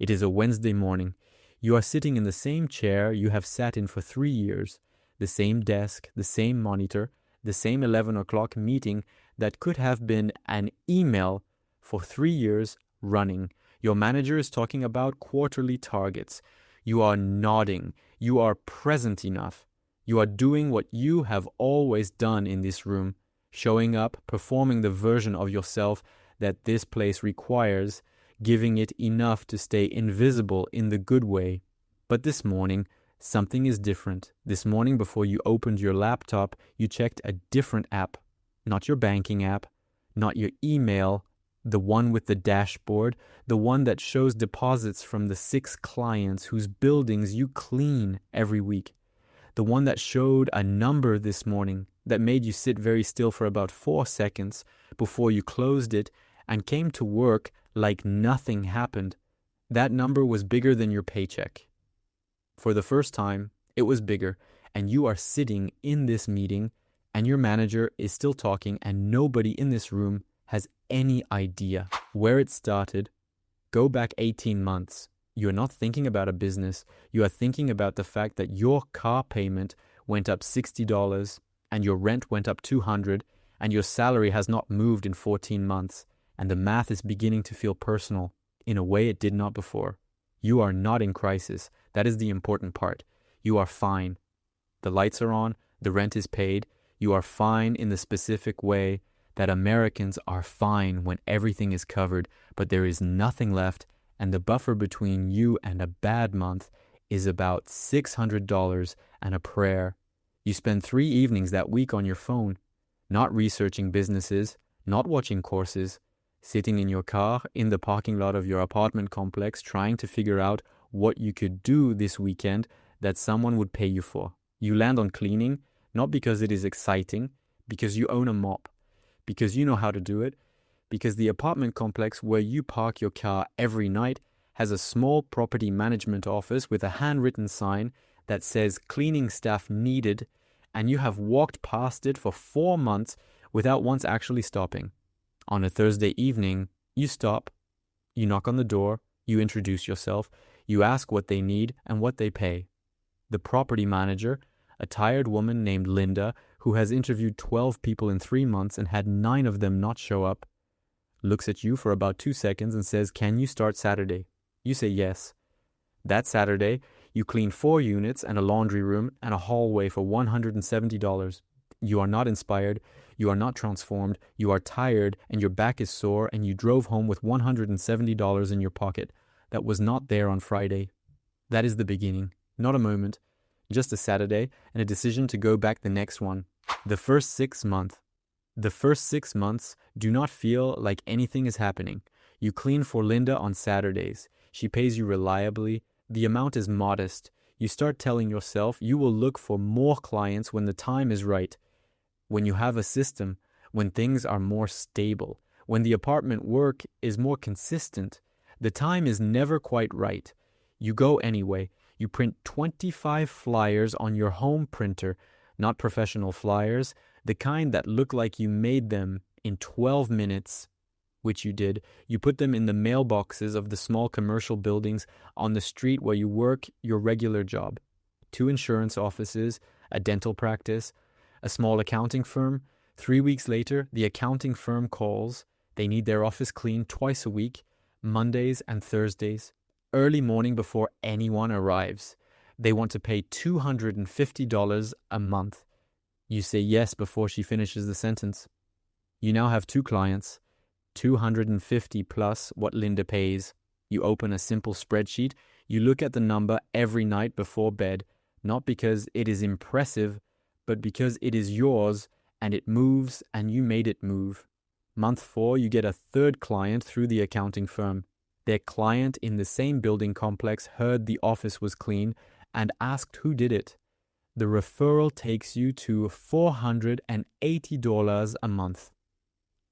It is a Wednesday morning. You are sitting in the same chair you have sat in for 3 years, the same desk, the same monitor, the same 11 o'clock meeting that could have been an email for 3 years running. Your manager is talking about quarterly targets. You are nodding. You are present enough. You are doing what you have always done in this room, showing up, performing the version of yourself that this place requires, giving it enough to stay invisible in the good way. But this morning, something is different. This morning, before you opened your laptop, you checked a different app. Not your banking app, not your email, the one with the dashboard, the one that shows deposits from the 6 clients whose buildings you clean every week. The one that showed a number this morning that made you sit very still for about 4 seconds before you closed it and came to work like nothing happened. That number was bigger than your paycheck. For the first time, it was bigger, and you are sitting in this meeting, and your manager is still talking, and nobody in this room has any idea where it started. Go back 18 months. You are not thinking about a business. You are thinking about the fact that your car payment went up $60 and your rent went up $200 and your salary has not moved in 14 months. And the math is beginning to feel personal in a way it did not before. You are not in crisis. That is the important part. You are fine. The lights are on. The rent is paid. You are fine in the specific way that Americans are fine when everything is covered, but there is nothing left, and the buffer between you and a bad month is about $600 and a prayer. You spend 3 evenings that week on your phone, not researching businesses, not watching courses, sitting in your car in the parking lot of your apartment complex trying to figure out what you could do this weekend that someone would pay you for. You land on cleaning, not because it is exciting, because you own a mop, because you know how to do it, because the apartment complex where you park your car every night has a small property management office with a handwritten sign that says cleaning staff needed, and you have walked past it for 4 months without once actually stopping. On a Thursday evening, you stop, you knock on the door, you introduce yourself, you ask what they need and what they pay. The property manager, a tired woman named Linda, who has interviewed 12 people in 3 months and had 9 of them not show up, looks at you for about 2 seconds and says, "Can you start Saturday?" You say yes. That Saturday, you clean 4 units and a laundry room and a hallway for $170. You are not inspired, you are not transformed, you are tired and your back is sore and you drove home with $170 in your pocket that was not there on Friday. That is the beginning, not a moment, just a Saturday and a decision to go back the next one. The first 6 months do not feel like anything is happening. You clean for Linda on Saturdays. She pays you reliably. The amount is modest. You start telling yourself you will look for more clients when the time is right, when you have a system, when things are more stable, when the apartment work is more consistent. The time is never quite right. You go anyway. You print 25 flyers on your home printer, not professional flyers, the kind that look like you made them in 12 minutes, which you did. You put them in the mailboxes of the small commercial buildings on the street where you work your regular job. 2 insurance offices, a dental practice, a small accounting firm. 3 weeks later, the accounting firm calls. They need their office cleaned twice a week, Mondays and Thursdays, early morning before anyone arrives. They want to pay $250 a month. You say yes before she finishes the sentence. You now have 2 clients, $250 plus what Linda pays. You open a simple spreadsheet. You look at the number every night before bed, not because it is impressive, but because it is yours and it moves and you made it move. Month 4, you get a 3rd client through the accounting firm. Their client in the same building complex heard the office was clean and asked who did it. The referral takes you to $480 a month.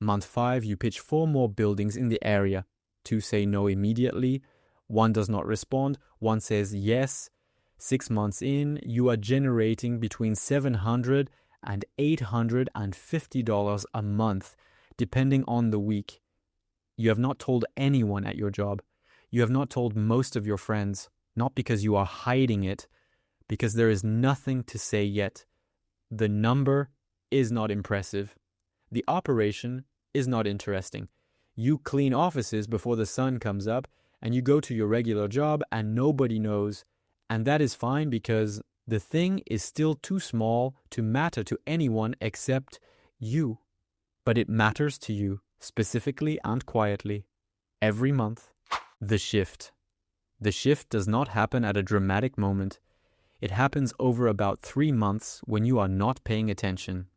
Month 5, you pitch 4 more buildings in the area. 2 say no immediately. 1 does not respond. 1 says yes. 6 months in, you are generating between $700 and $850 a month, depending on the week. You have not told anyone at your job. You have not told most of your friends, not because you are hiding it, because there is nothing to say yet. The number is not impressive. The operation is not interesting. You clean offices before the sun comes up, and you go to your regular job and nobody knows. And that is fine because the thing is still too small to matter to anyone except you. But it matters to you, specifically and quietly. Every month, the shift. The shift does not happen at a dramatic moment. It happens over about 3 months when you are not paying attention.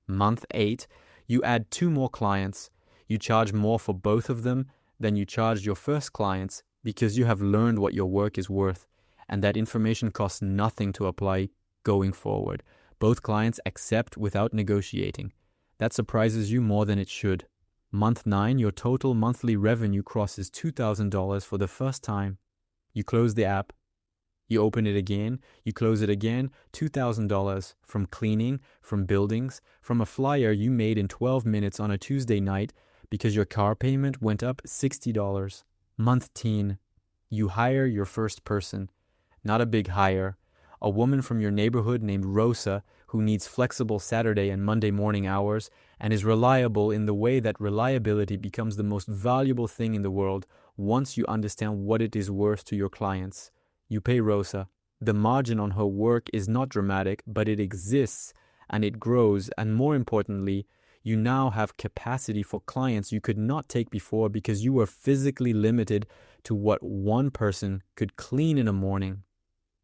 Month 8, you add 2 more clients. You charge more for both of them than you charged your first clients because you have learned what your work is worth, and that information costs nothing to apply going forward. Both clients accept without negotiating. That surprises you more than it should. Month 9, your total monthly revenue crosses $2,000 for the first time. You close the app. You open it again, you close it again, $2,000 from cleaning, from buildings, from a flyer you made in 12 minutes on a Tuesday night because your car payment went up $60. Month 10, you hire your first person. Not a big hire. A woman from your neighborhood named Rosa who needs flexible Saturday and Monday morning hours and is reliable in the way that reliability becomes the most valuable thing in the world once you understand what it is worth to your clients. You pay Rosa. The margin on her work is not dramatic, but it exists and it grows, and more importantly, you now have capacity for clients you could not take before because you were physically limited to what one person could clean in a morning.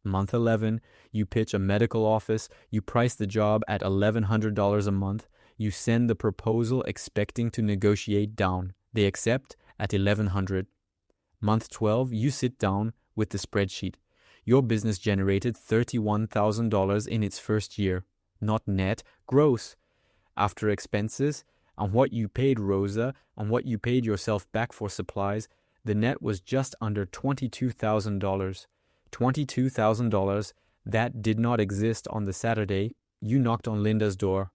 Month 11, you pitch a medical office, you price the job at $1,100 a month, you send the proposal expecting to negotiate down. They accept at $1,100. Month 12, you sit down with the spreadsheet. Your business generated $31,000 in its first year, not net, gross. After expenses, and what you paid Rosa, and what you paid yourself back for supplies, the net was just under $22,000. $22,000 that did not exist on the Saturday. You knocked on Linda's door.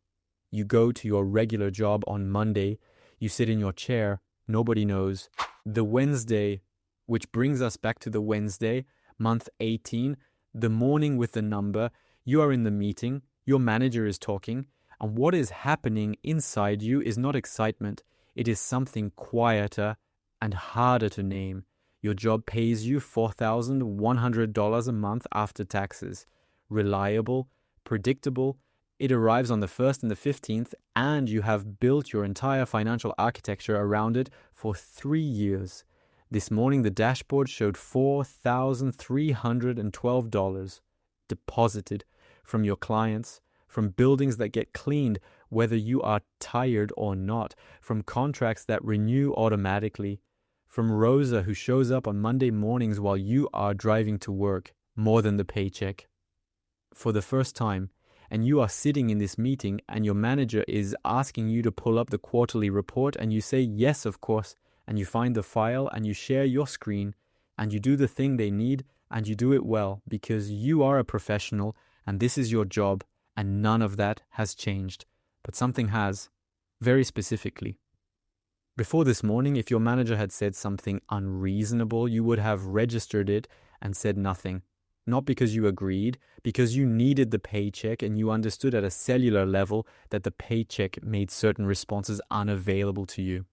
You go to your regular job on Monday. You sit in your chair. Nobody knows. The Wednesday, which brings us back to the Wednesday, month 18, the morning with the number, you are in the meeting, your manager is talking, and what is happening inside you is not excitement. It is something quieter and harder to name. Your job pays you $4,100 a month after taxes. Reliable, predictable, it arrives on the 1st and the 15th, and you have built your entire financial architecture around it for 3 years. This morning, the dashboard showed $4,312 deposited from your clients, from buildings that get cleaned whether you are tired or not, from contracts that renew automatically, from Rosa who shows up on Monday mornings while you are driving to work, more than the paycheck. For the first time, and you are sitting in this meeting and your manager is asking you to pull up the quarterly report and you say, yes, of course, and you find the file and you share your screen and you do the thing they need and you do it well because you are a professional and this is your job and none of that has changed. But something has, very specifically. Before this morning, if your manager had said something unreasonable, you would have registered it and said nothing. Not because you agreed, because you needed the paycheck and you understood at a cellular level that the paycheck made certain responses unavailable to you.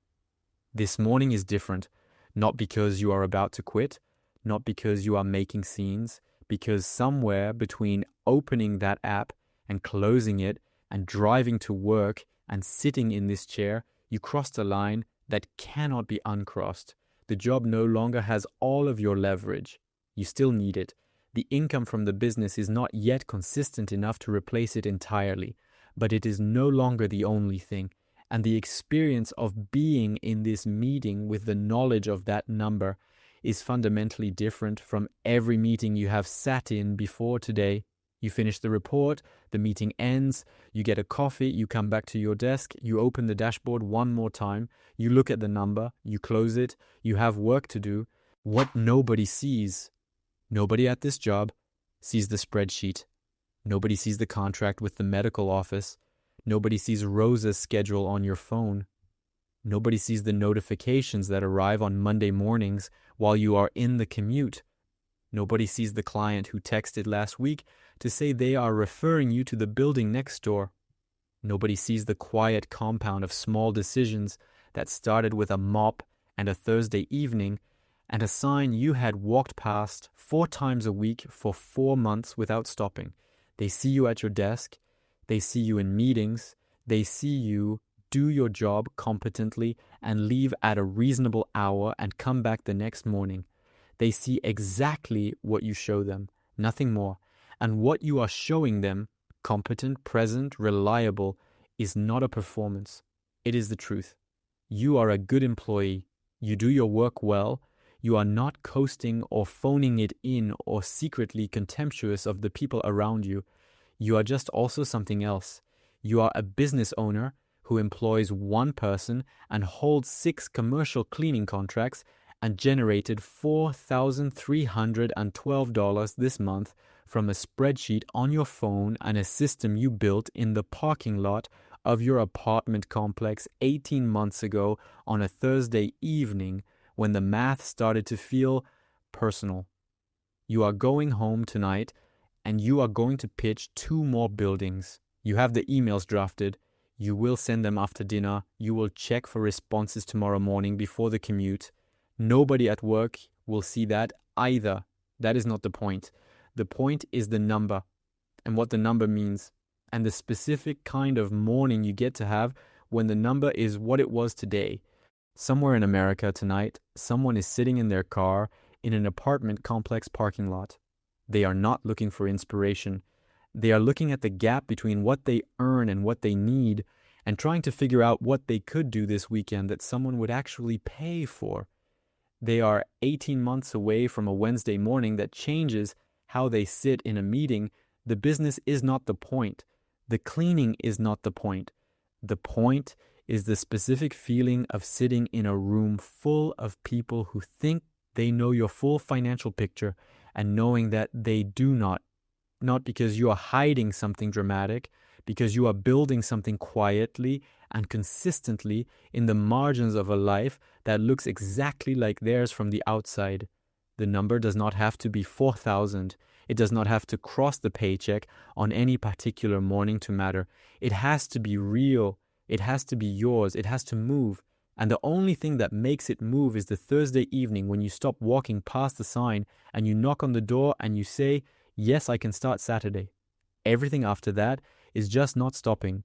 This morning is different, not because you are about to quit, not because you are making scenes, because somewhere between opening that app and closing it and driving to work and sitting in this chair, you crossed a line that cannot be uncrossed. The job no longer has all of your leverage. You still need it. The income from the business is not yet consistent enough to replace it entirely, but it is no longer the only thing. And the experience of being in this meeting with the knowledge of that number is fundamentally different from every meeting you have sat in before today. You finish the report, the meeting ends, you get a coffee, you come back to your desk, you open the dashboard one more time, you look at the number, you close it, you have work to do. What nobody sees, nobody at this job sees the spreadsheet. Nobody sees the contract with the medical office. Nobody sees Rosa's schedule on your phone. Nobody sees the notifications that arrive on Monday mornings while you are in the commute. Nobody sees the client who texted last week to say they are referring you to the building next door. Nobody sees the quiet compound of small decisions that started with a mop and a Thursday evening and a sign you had walked past 4 times a week for 4 months without stopping. They see you at your desk. They see you in meetings. They see you do your job competently and leave at a reasonable hour and come back the next morning. They see exactly what you show them, nothing more. And what you are showing them, competent, present, reliable, is not a performance. It is the truth. You are a good employee. You do your work well. You are not coasting or phoning it in or secretly contemptuous of the people around you. You are just also something else. You are a business owner who employs 1 person and holds 6 commercial cleaning contracts and generated $4,312 this month from a spreadsheet on your phone and a system you built in the parking lot of your apartment complex 18 months ago on a Thursday evening when the math started to feel personal. You are going home tonight and you are going to pitch 2 more buildings. You have the emails drafted. You will send them after dinner. You will check for responses tomorrow morning before the commute. Nobody at work will see that either. That is not the point. The point is the number and what the number means and the specific kind of morning you get to have when the number is what it was today. Somewhere in America tonight, someone is sitting in their car in an apartment complex parking lot. They are not looking for inspiration. They are looking at the gap between what they earn and what they need and trying to figure out what they could do this weekend that someone would actually pay for. They are 18 months away from a Wednesday morning that changes how they sit in a meeting. The business is not the point. The cleaning is not the point. The point is the specific feeling of sitting in a room full of people who think they know your full financial picture and knowing that they do not because you are hiding something dramatic, because you are building something quietly and consistently in the margins of a life that looks exactly like theirs from the outside. The number does not have to be 4,000. It does not have to cross the paycheck on any particular morning to matter. It has to be real. It has to be yours. It has to move. And the only thing that makes it move is the Thursday evening when you stop walking past the sign and you knock on the door and you say, yes, I can start Saturday. Everything after that is just not stopping.